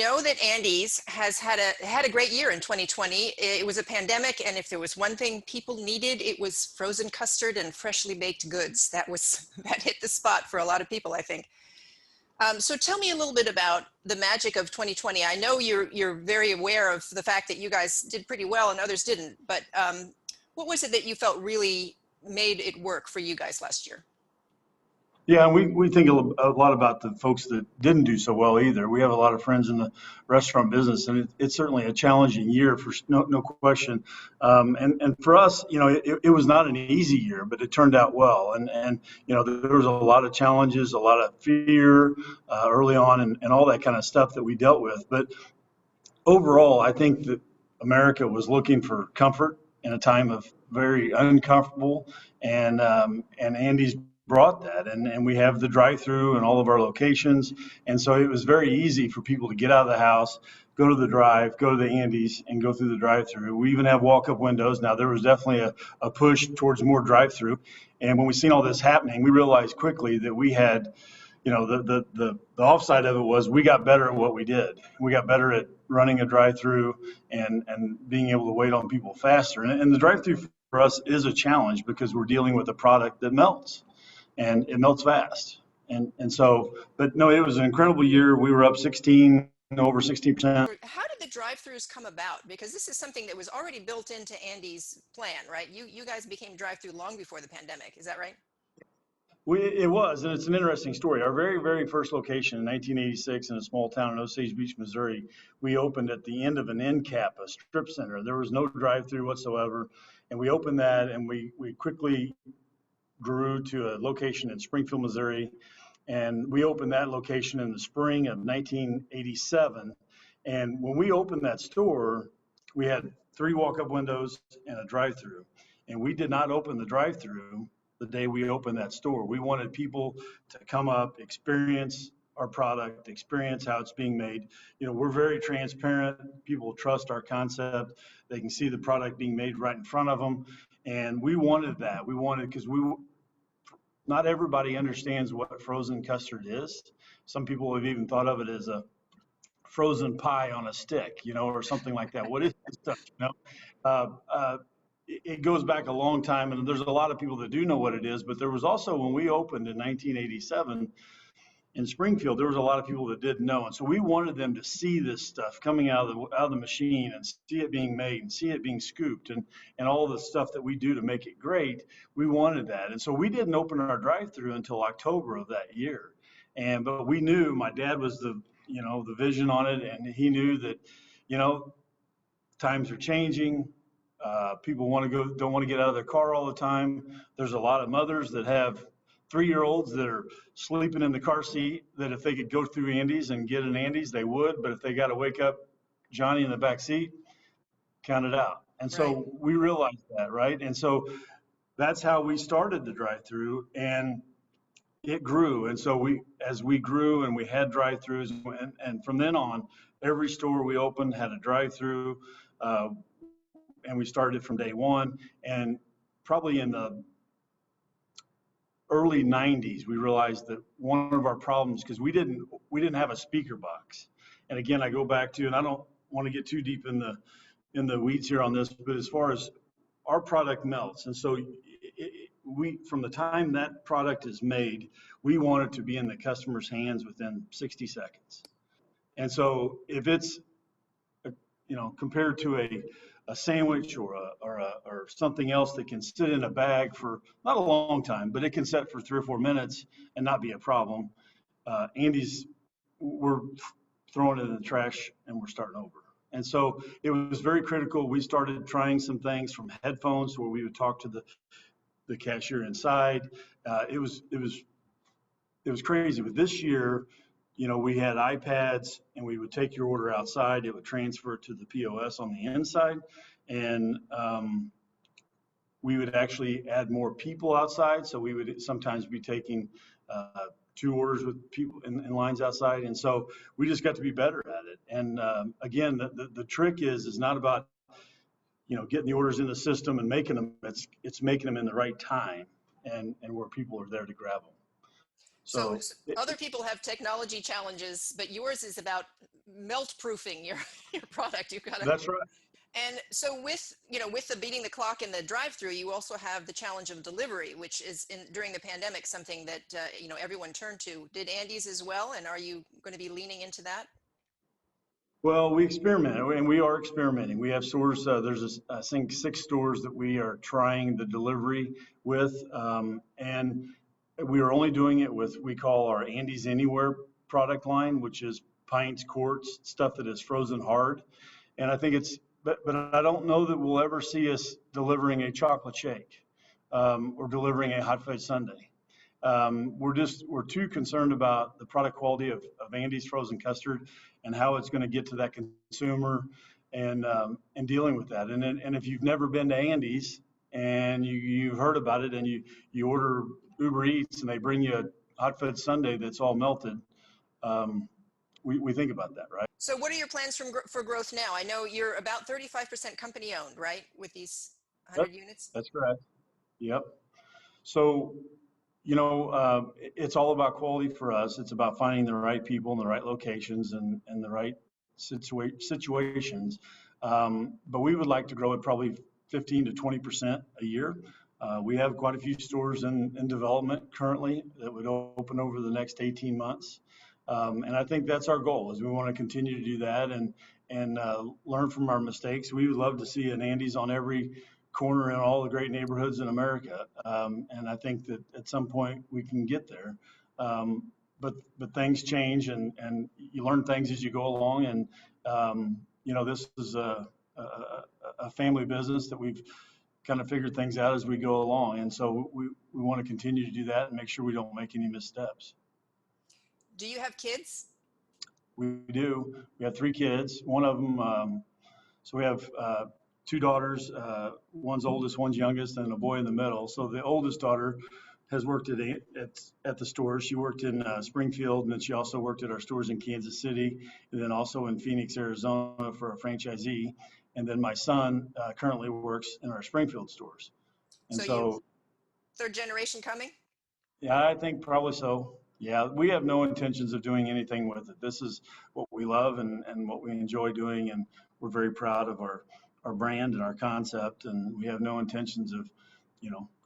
know that Andy's has had a great year in 2020. It was a pandemic, and if there was one thing people needed, it was frozen custard and freshly baked goods. That hit the spot for a lot of people, I think. So tell me a little bit about the magic of 2020. I know you're very aware of the fact that you guys did pretty well and others didn't, but what was it that you felt really made it work for you guys last year? Yeah, and we think a lot about the folks that didn't do so well either. We have a lot of friends in the restaurant business, and it's certainly a challenging year for no question. And for us, it was not an easy year, but it turned out well. And there was a lot of challenges, a lot of fear early on, and all that kind of stuff that we dealt with. But overall, I think that America was looking for comfort in a time of very uncomfortable, and Andy's brought that, and we have the drive-through in all of our locations, and so it was very easy for people to get out of the house, go to the drive, go to the Andy's, and go through the drive-through. We even have walk-up windows. Now there was definitely a push towards more drive-through, and when we seen all this happening, we realized quickly that we had, the offside of it was we got better at what we did. We got better at running a drive-through and being able to wait on people faster. And the drive-through for us is a challenge because we're dealing with a product that melts, and it melts fast. And so, but no, it was an incredible year. We were up over 16%. How did the drive-throughs come about? Because this is something that was already built into Andy's plan, right? You guys became drive-through long before the pandemic. Is that right? It was, and it's an interesting story. Our very, very first location in 1986 in a small town in Osage Beach, Missouri, we opened at the end of an end cap, a strip center. There was no drive-through whatsoever, and we opened that, and we quickly grew to a location in Springfield, Missouri, and we opened that location in the spring of 1987. And when we opened that store, we had 3 walk-up windows and a drive-through, and we did not open the drive-through the day we opened that store. We wanted people to come up, experience our product, experience how it's being made. We're very transparent. People trust our concept. They can see the product being made right in front of them. And we wanted that. Because not everybody understands what frozen custard is. Some people have even thought of it as a frozen pie on a stick, or something like that. What is this stuff, It goes back a long time, and there's a lot of people that do know what it is, but there was also, when we opened in 1987 in Springfield, there was a lot of people that didn't know. And so we wanted them to see this stuff coming out of the machine and see it being made and see it being scooped and all the stuff that we do to make it great. We wanted that. And so we didn't open our drive-through until October of that year. But we knew, my dad was the vision on it, and he knew that, times are changing. People don't want to get out of their car all the time. There's a lot of mothers that have 3-year-olds that are sleeping in the car seat, that if they could go through Andy's and get an Andy's, they would. But if they got to wake up Johnny in the back seat, count it out. And so we realized that, right? And so that's how we started the drive-through, and it grew. And so as we grew and we had drive-throughs, and from then on, every store we opened had a drive-through. And we started from day one. And probably in the early 90s, we realized that one of our problems, because we didn't have a speaker box. And again, I go back to, and I don't want to get too deep in the weeds here on this, but as far as our product melts, and so from the time that product is made, we want it to be in the customer's hands within 60 seconds. And so if it's compared to a sandwich or something else that can sit in a bag for not a long time, but it can sit for 3 or 4 minutes and not be a problem. Andy's, we're throwing it in the trash and we're starting over. And so it was very critical. We started trying some things, from headphones where we would talk to the cashier inside. It was crazy. But this year, we had iPads, and we would take your order outside. It would transfer to the POS on the inside, and we would actually add more people outside. So we would sometimes be taking 2 orders with people in lines outside, and so we just got to be better at it. And again, the trick is not about getting the orders in the system and making them. It's making them in the right time and where people are there to grab them. So other people have technology challenges, but yours is about melt proofing your your product. You've got to. That's right. And so with, with the beating the clock in the drive-through, you also have the challenge of delivery, which is during the pandemic, something that, everyone turned to. Did Andy's as well? And are you going to be leaning into that? Well, we experiment, and we are experimenting. We have stores, there's, I think, 6 stores that we are trying the delivery with. And we are only doing it with, we call our Andy's Anywhere product line, which is pints, quarts, stuff that is frozen hard. And I think but I don't know that we'll ever see us delivering a chocolate shake, or delivering a hot fudge sundae. We're too concerned about the product quality of Andy's frozen custard and how it's going to get to that consumer, and dealing with that. And if you've never been to Andy's and you've heard about it, and you order Uber Eats and they bring you a hot fudge sundae that's all melted, we think about that, right? So what are your plans for growth now? I know you're about 35% company owned, right? With these Yep, 100 units? that's correct. Yep. So, it's all about quality for us. It's about finding the right people in the right locations, and the right situations. But we would like to grow it probably 15 to 20% a year. We have quite a few stores in development currently that would open over the next 18 months. And I think that's our goal, is we want to continue to do that, and learn from our mistakes. We would love to see an Andy's on every corner in all the great neighborhoods in America. And I think that at some point we can get there. But things change, and you learn things as you go along. And, this is a family business that we've kind of figured things out as we go along. And so we want to continue to do that and make sure we don't make any missteps. Do you have kids? We do. We have 3 kids. One of them, so we have 2 daughters. One's oldest, one's youngest, and a boy in the middle. So the oldest daughter has worked at the stores. She worked in Springfield, and then she also worked at our stores in Kansas City, and then also in Phoenix, Arizona for a franchisee. And then my son currently works in our Springfield stores. And So so, third generation coming? yeah, I think probably so. Yeah, we have no intentions of doing anything with it. This is what we love, and what we enjoy doing, and we're very proud of our brand and our concept, and we have no intentions of,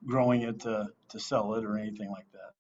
growing it to sell it or anything like that.